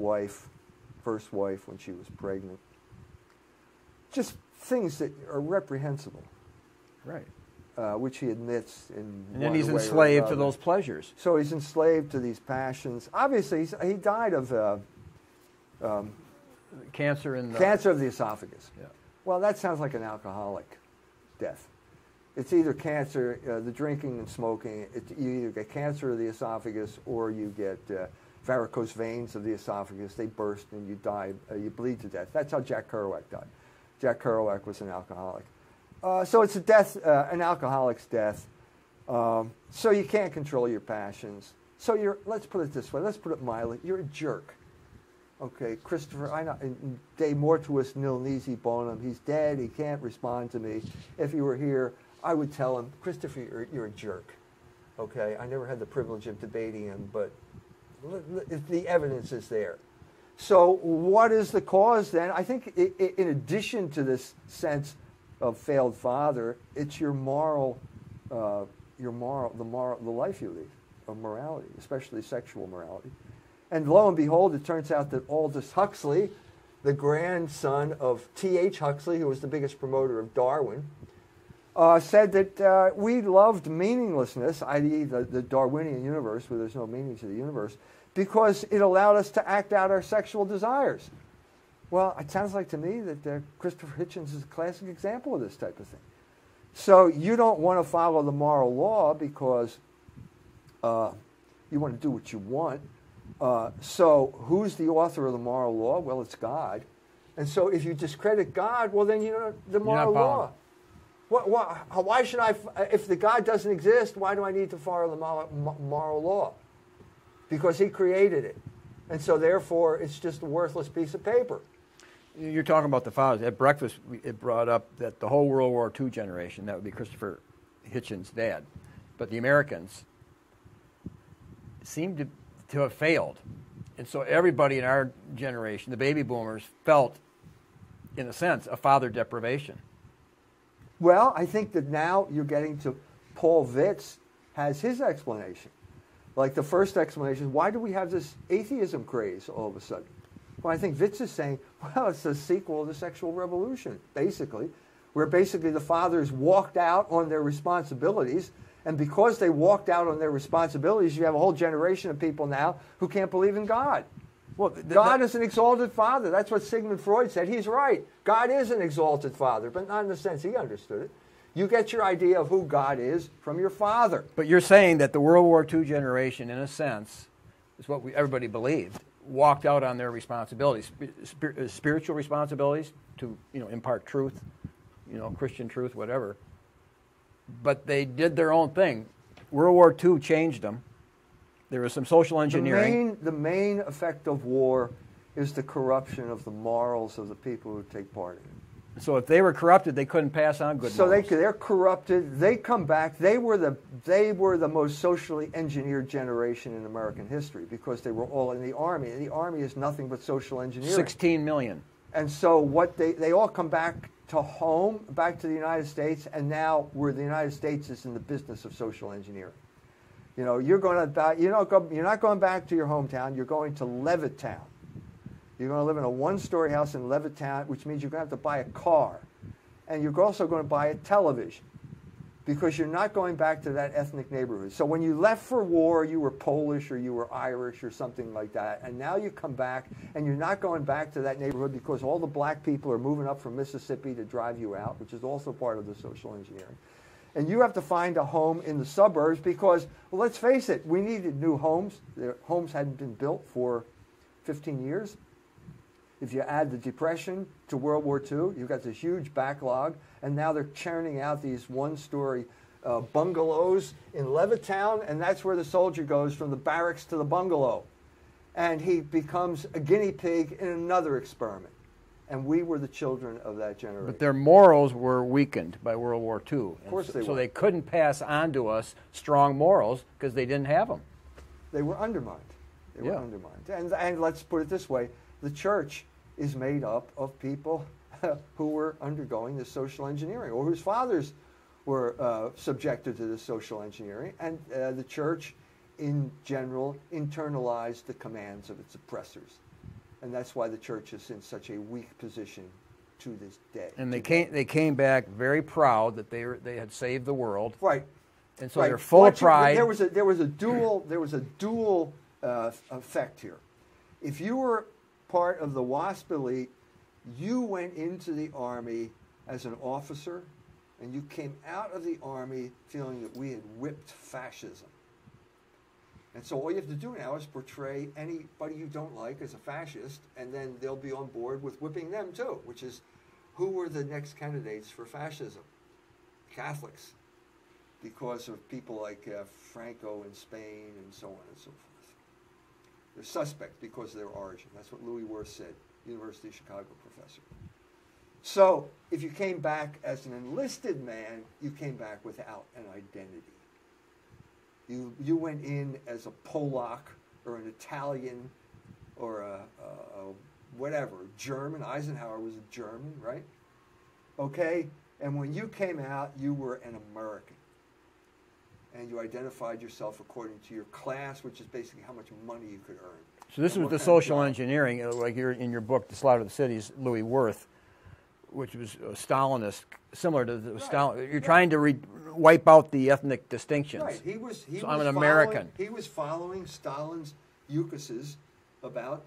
first wife when she was pregnant. Just things that are reprehensible. Right. Which he admits in and then he's enslaved to those pleasures. So he's enslaved to these passions. Obviously, he died of cancer of the esophagus. Yeah. Well, that sounds like an alcoholic death. It's either cancer, the drinking and smoking. You either get cancer of the esophagus or you get varicose veins of the esophagus. They burst and you die. You bleed to death. That's how Jack Kerouac died. Jack Kerouac was an alcoholic. So it's a death, an alcoholic's death. So you can't control your passions. So let's put it this way. Let's put it mildly. You're a jerk. Okay, Christopher, I know, de mortuis nil nisi bonum. He's dead. He can't respond to me. If he were here, I would tell him, Christopher, you're a jerk. Okay, I never had the privilege of debating him, but the evidence is there. So what is the cause then? I think in addition to this sense of failed father, it's the life you lead, of morality, especially sexual morality. And lo and behold, it turns out that Aldous Huxley, the grandson of T.H. Huxley, who was the biggest promoter of Darwin, said that we loved meaninglessness, i.e. the Darwinian universe, where there's no meaning to the universe, because it allowed us to act out our sexual desires. Well, it sounds like to me that Christopher Hitchens is a classic example of this type of thing. So you don't want to follow the moral law because you want to do what you want. So who's the author of the moral law? Well, it's God. And so if you discredit God, well, then the moral law. Why should I, if the God doesn't exist, why do I need to follow the moral law? Because he created it. And so therefore, it's just a worthless piece of paper. You're talking about the fathers. At breakfast, it brought up that the whole World War II generation, that would be Christopher Hitchens' dad, but the Americans seemed to have failed. And so everybody in our generation, the baby boomers, felt, in a sense, a father deprivation. Well, I think that now you're getting to Paul Vitz has his explanation. Like the first explanation, why do we have this atheism craze all of a sudden? Well, I think Vitz is saying, well, it's a sequel to the sexual revolution, basically, where basically the fathers walked out on their responsibilities, and because they walked out on their responsibilities, you have a whole generation of people now who can't believe in God. Well, God is an exalted father. That's what Sigmund Freud said. He's right. God is an exalted father, but not in the sense he understood it. You get your idea of who God is from your father. But you're saying that the World War II generation, in a sense, is what everybody believed, walked out on their responsibilities, spiritual responsibilities to impart truth, Christian truth, whatever. But they did their own thing. World War II changed them. There was some social engineering. The main effect of war is the corruption of the morals of the people who take part in it. So if they were corrupted, they couldn't pass on good morals. So they're corrupted. They come back. They were the most socially engineered generation in American history because they were all in the army. And the army is nothing but social engineering. 16 million. And so what they all come back to home, back to the United States, and now where the United States is in the business of social engineering. You're not going back to your hometown. You're going to Levittown. You're going to live in a one-story house in Levittown, which means you're going to have to buy a car. And you're also going to buy a television because you're not going back to that ethnic neighborhood. So when you left for war, you were Polish or you were Irish or something like that. And now you come back, and you're not going back to that neighborhood because all the black people are moving up from Mississippi to drive you out, which is also part of the social engineering. And you have to find a home in the suburbs because, well, let's face it, we needed new homes. The homes hadn't been built for 15 years. If you add the Depression to World War II, you've got this huge backlog, and now they're churning out these one-story bungalows in Levittown, and that's where the soldier goes from the barracks to the bungalow. And he becomes a guinea pig in another experiment. And we were the children of that generation. But their morals were weakened by World War II. Of course they were. So they couldn't pass on to us strong morals because they didn't have them. They were undermined. They were undermined. And let's put it this way. The church is made up of people who were undergoing this social engineering or whose fathers were subjected to this social engineering. And the church, in general, internalized the commands of its oppressors. And that's why the church is in such a weak position to this day. And they came back very proud that they had saved the world. Right. And so they're full of pride. There was a dual effect here. If you were part of the WASP elite, you went into the army as an officer, and you came out of the army feeling that we had whipped fascism. And so all you have to do now is portray anybody you don't like as a fascist, and then they'll be on board with whipping them too, which is who were the next candidates for fascism? Catholics, because of people like Franco in Spain and so on and so forth. They're suspect because of their origin. That's what Louis Wirth said, University of Chicago professor. So if you came back as an enlisted man, you came back without an identity. You went in as a Polak or an Italian or a whatever, German. Eisenhower was a German, right? Okay? And when you came out, you were an American. And you identified yourself according to your class, which is basically how much money you could earn. So this was the social engineering, like you're in your book, The Slaughter of the Cities, Louis Wirth, which was Stalinist, similar to the Stalin. You're trying to wipe out the ethnic distinctions. Right. He was I'm an American. He was following Stalin's ukases about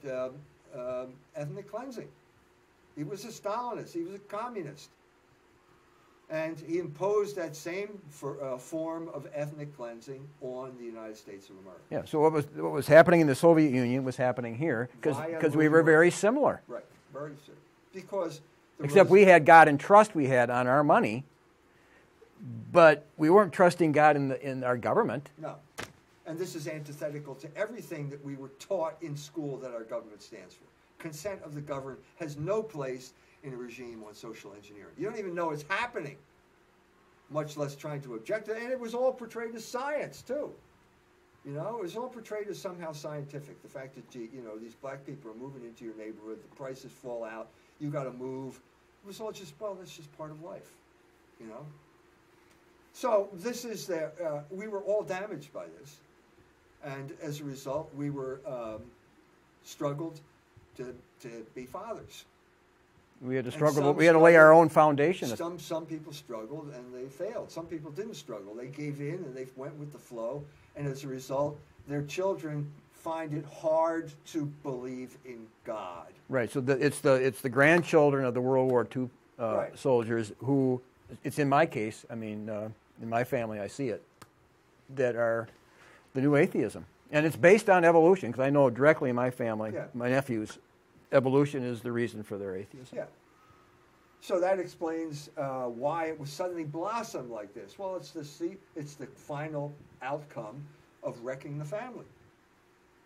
ethnic cleansing. He was a Stalinist. He was a communist. And he imposed that same form of ethnic cleansing on the United States of America. Yeah. So what was happening in the Soviet Union was happening here because we were very similar. Right. Very similar. Because except we had God and trust we had on our money, but we weren't trusting God in our government. No. And this is antithetical to everything that we were taught in school that our government stands for. Consent of the governed has no place in a regime on social engineering. You don't even know it's happening, much less trying to object to it. And it was all portrayed as science, too. You know, it was all portrayed as somehow scientific. The fact that, these black people are moving into your neighborhood, the prices fall out, you got to move. It was all just, well, that's just part of life, you know. So this is we were all damaged by this. And as a result, we were struggled to be fathers. We had to struggle. We had to lay our own foundation. Some people struggled and they failed. Some people didn't struggle. They gave in and they went with the flow. And as a result, their children find it hard to believe in God. Right. So it's the grandchildren of the World War II right. soldiers who, it's in my case. I mean, in my family, I see it, that are the new atheism, and it's based on evolution because I know directly in my family, my nephews. Evolution is the reason for their atheism. Yeah. So that explains why it was suddenly blossomed like this. Well, it's the final outcome of wrecking the family.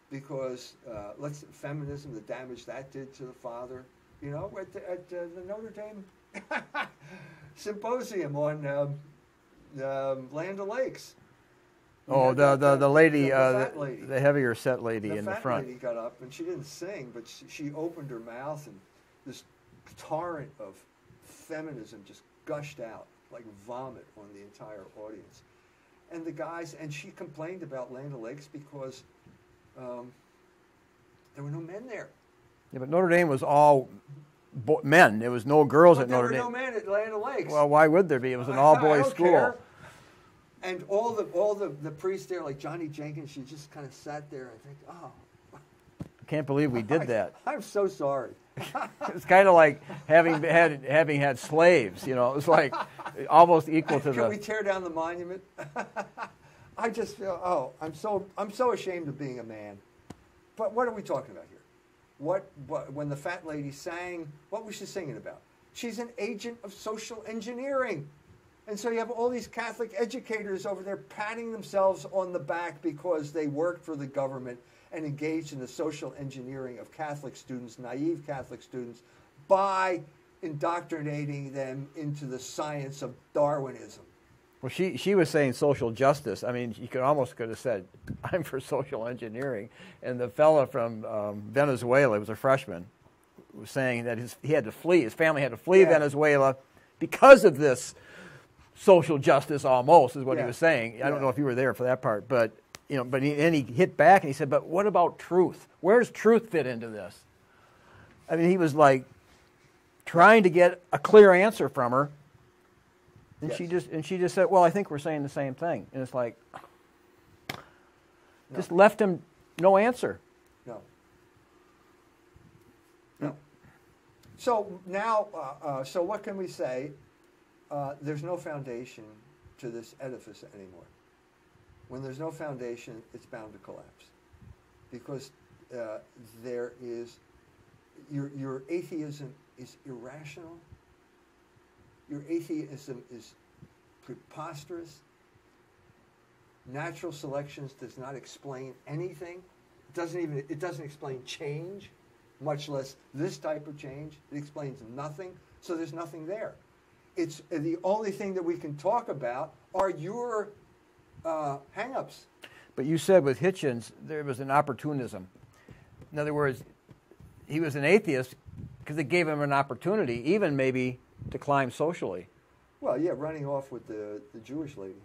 Because feminism, the damage that did to the father, you know, at the Notre Dame symposium on Land O'Lakes. The lady, the fat lady, the heavier set lady in the front. The fat lady got up, and she didn't sing, but she opened her mouth, and this torrent of feminism just gushed out like vomit on the entire audience. And the guys, and she complained about Land O'Lakes because there were no men there. Yeah, but Notre Dame was all men. There was no girls at Notre Dame. There were no men at Land O'Lakes. Well, why would there be? It was an all-boys school. Care. And all the priests there, like Johnny Jenkins, she just kind of sat there and think, oh. I can't believe we did that. I'm so sorry. It's kind of like having had slaves, you know. It was like almost equal to Can we tear down the monument? I just feel, I'm so ashamed of being a man. But what are we talking about here? What when the fat lady sang, what was she singing about? She's an agent of social engineering. And so you have all these Catholic educators over there patting themselves on the back because they worked for the government and engaged in the social engineering of Catholic students, naive Catholic students, by indoctrinating them into the science of Darwinism. Well, she was saying social justice. I mean, you could have said, I'm for social engineering. And the fella from Venezuela, was a freshman, was saying that he had to flee. His family had to flee Venezuela because of this social justice, almost, is what he was saying. I don't know if you were there for that part, but he hit back and he said, "But what about truth? Where does truth fit into this?" I mean, he was like trying to get a clear answer from her, and she just said, "Well, I think we're saying the same thing," and it's like just left him no answer. No. So now, so what can we say? There's no foundation to this edifice anymore. When there's no foundation, it's bound to collapse. Because there is, your atheism is irrational. Your atheism is preposterous. Natural selections does not explain anything. It doesn't explain change, much less this type of change. It explains nothing. So there's nothing there. It's the only thing that we can talk about are your hang-ups. But you said with Hitchens, there was an opportunism. In other words, he was an atheist because it gave him an opportunity, even maybe to climb socially. Well, yeah, running off with the Jewish lady,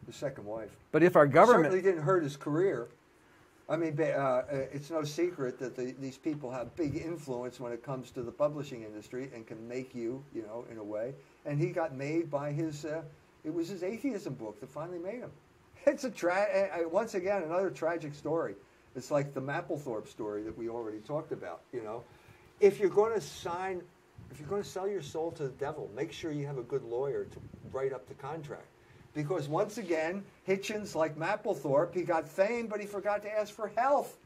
the second wife. But if our government certainly didn't hurt his career. I mean, it's no secret that these people have big influence when it comes to the publishing industry and can make you, you know, in a way. And he got made by his, it was his atheism book that finally made him. It's once again, another tragic story. It's like the Mapplethorpe story that we already talked about, you know. If you're going to sell your soul to the devil, make sure you have a good lawyer to write up the contract. Because once again, Hitchens, like Mapplethorpe, he got fame, but he forgot to ask for health.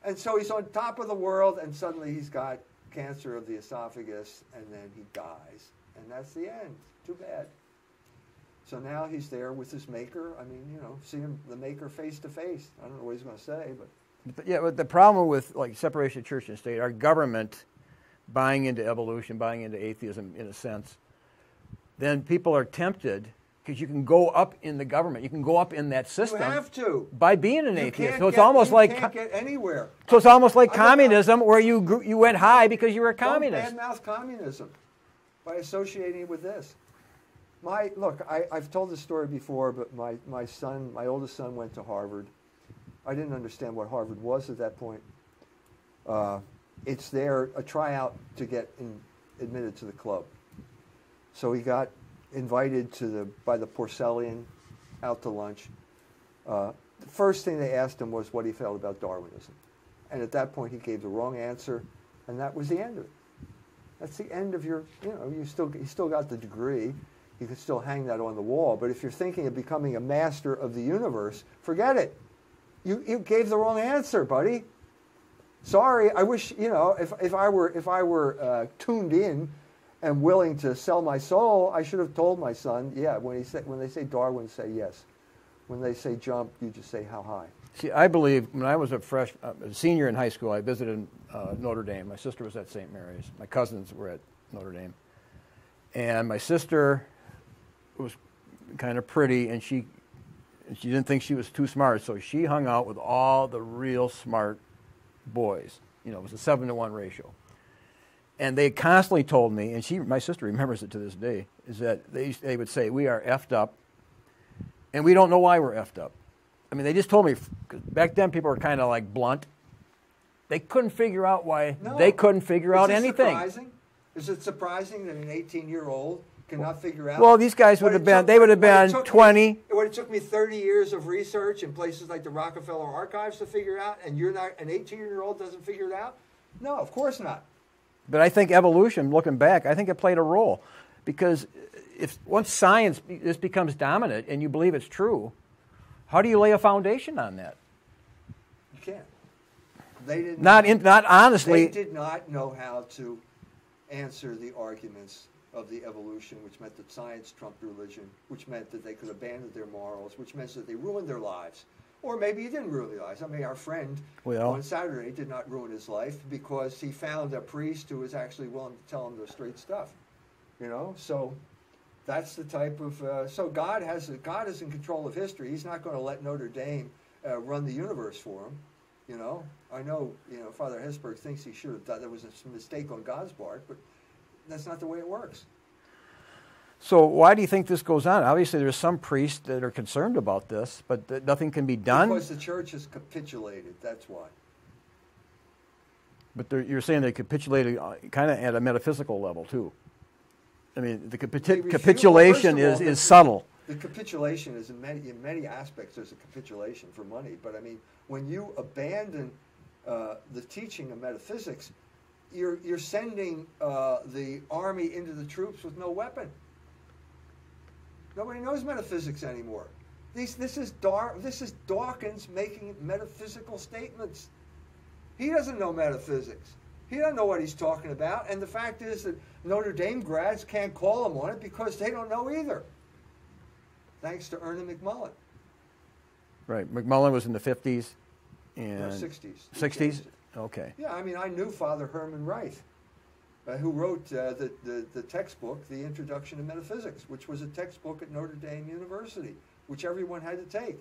And so he's on top of the world, and suddenly he's got cancer of the esophagus, and then he dies. And that's the end. Too bad. So now he's there with his maker. I mean, you know, see him, the maker face to face. I don't know what he's going to say, but... Yeah, but the problem with like separation of church and state, our government buying into evolution, buying into atheism in a sense, then people are tempted because you can go up in the government, you can go up in that system. You have to by being an atheist. So it's almost you can't get anywhere. So it's almost like communism, where you went high because you were a communist. Don't badmouth communism by associating it with this. I've told this story before, but my oldest son went to Harvard. I didn't understand what Harvard was at that point. It's there, a tryout to get admitted to the club. So he got invited by the Porcellian out to lunch. The first thing they asked him was what he felt about Darwinism. And at that point he gave the wrong answer, and that was the end of it. That's the end of your, you know, he still got the degree. You could still hang that on the wall. But if you're thinking of becoming a master of the universe, forget it. You gave the wrong answer, buddy. Sorry. I wish, you know, if I were tuned in and willing to sell my soul, I should have told my son, yeah, when they say Darwin, say yes. When they say jump, you just say how high. See, I believe when I was a senior in high school, I visited Notre Dame. My sister was at St. Mary's. My cousins were at Notre Dame. And my sister was kind of pretty, and she didn't think she was too smart, so she hung out with all the real smart boys. You know, it was a 7-to-1 ratio. And they constantly told me, and my sister remembers it to this day, is that they would say, we are effed up, and we don't know why we're effed up. I mean, they just told me, 'cause back then people were kind of like blunt. They couldn't figure out why. No. They couldn't figure out anything. Surprising? Is it surprising that an 18-year-old cannot figure out? Well, these guys would have been 20. It took me 30 years of research in places like the Rockefeller Archives to figure out, and you're not, an 18-year-old doesn't figure it out? No, of course not. But I think evolution, looking back, I think it played a role. Because once science becomes dominant and you believe it's true, how do you lay a foundation on that? You can't. They did not honestly. They did not know how to answer the arguments of the evolution, which meant that science trumped religion, which meant that they could abandon their morals, which meant that they ruined their lives. Or maybe he didn't ruin their lives. I mean, our friend on Saturday did not ruin his life because he found a priest who was actually willing to tell him the straight stuff. You know, so that's the type of... so God is in control of history. He's not going to let Notre Dame run the universe for him. You know, I know, you know, Father Hesburgh thinks he should have done. There was a mistake on God's part, but that's not the way it works. So why do you think this goes on? Obviously, there's some priests that are concerned about this, but nothing can be done? Because the church has capitulated, that's why. But you're saying they capitulated kind of at a metaphysical level, too. I mean, the capitulation is subtle. The capitulation is in many aspects. There's a capitulation for money, but I mean, when you abandon the teaching of metaphysics, you're sending the army into the troops with no weapon. Nobody knows metaphysics anymore. This is Dawkins making metaphysical statements. He doesn't know metaphysics. He doesn't know what he's talking about. And the fact is that Notre Dame grads can't call him on it because they don't know either. Thanks to Ernie McMullen. Right. McMullen was in the 50s and 60s. 60s? Okay. Yeah, I mean, I knew Father Herman Reith. who wrote the textbook, The Introduction to Metaphysics, which was a textbook at Notre Dame University, which everyone had to take.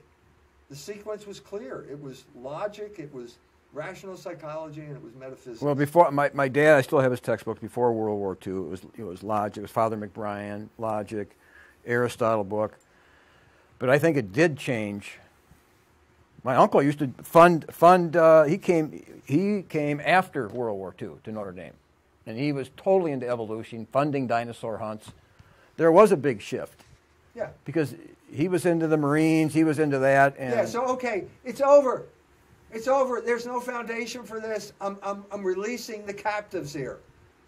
The sequence was clear. It was logic, it was rational psychology, and it was metaphysics. Well, before my dad, I still have his textbook before World War II. It was logic. It was Father McBrien, logic, Aristotle book. But I think it did change. My uncle used to fund. He came after World War II to Notre Dame, and he was totally into evolution, funding dinosaur hunts. There was a big shift. Yeah. Because he was into the Marines, he was into that, and yeah. So okay, it's over. It's over. There's no foundation for this. I'm releasing the captives here.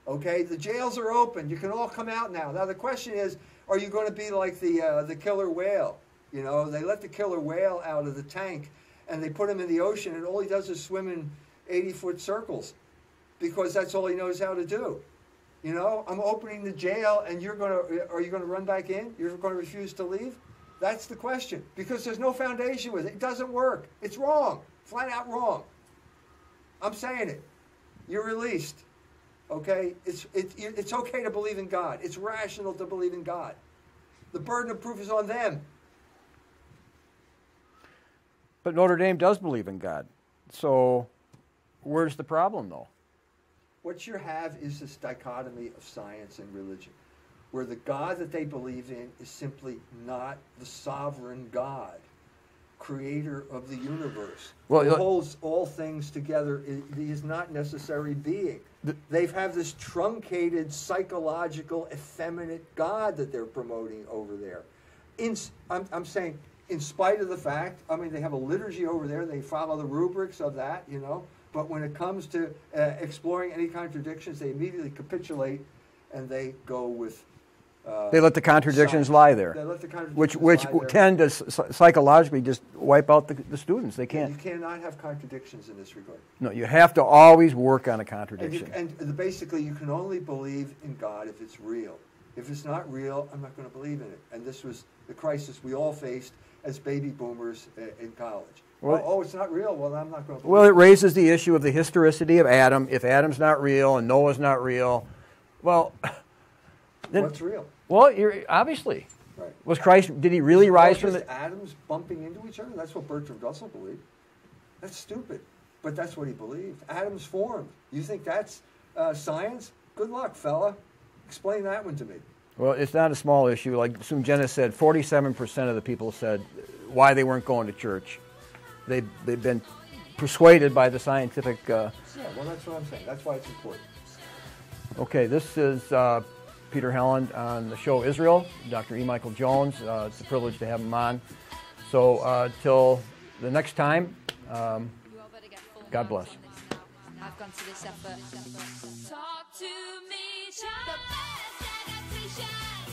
Okay, the jails are open. You can all come out now. Now the question is, are you going to be like the killer whale? You know, they let the killer whale out of the tank, and they put him in the ocean, and all he does is swim in 80-foot circles, because that's all he knows how to do. You know, I'm opening the jail, and are you going to run back in? You're going to refuse to leave? That's the question, because there's no foundation with it. It doesn't work. It's wrong, flat out wrong. I'm saying it. You're released. Okay, it's okay to believe in God. It's rational to believe in God. The burden of proof is on them. But Notre Dame does believe in God. So where's the problem, though? What you have is this dichotomy of science and religion, where the God that they believe in is simply not the sovereign God, creator of the universe, who holds all things together. He is not necessary being. They have this truncated, psychological, effeminate God that they're promoting over there. I'm saying, in spite of the fact, I mean, they have a liturgy over there. They follow the rubrics of that, you know. But when it comes to exploring any contradictions, they immediately capitulate, and they go with they let the contradictions science. Lie there. They let the contradictions which lie there. tend to psychologically just wipe out the students. They can't. You cannot have contradictions in this regard. No, you have to always work on a contradiction. And basically, you can only believe in God if it's real. If it's not real, I'm not going to believe in it. And this was the crisis we all faced as baby boomers in college. Well, it's not real. Well, I'm not going to believe it. Well, it raises the issue of the historicity of Adam. If Adam's not real and Noah's not real, well, then, what's real? Well, obviously. Right. Was Christ, did he really rise from the... atoms bumping into each other? That's what Bertrand Russell believed. That's stupid. But that's what he believed. Atoms formed. You think that's science? Good luck, fella. Explain that one to me. Well, it's not a small issue. Like Sunjena said, 47% of the people said why they weren't going to church. They've been persuaded by the scientific... Yeah, well, that's what I'm saying. That's why it's important. Okay, this is Peter Helland on the show Israel, Dr. E. Michael Jones. It's a privilege to have him on. So till the next time, God bless. I've gone to this effort. Talk to me, child. The best adaptation.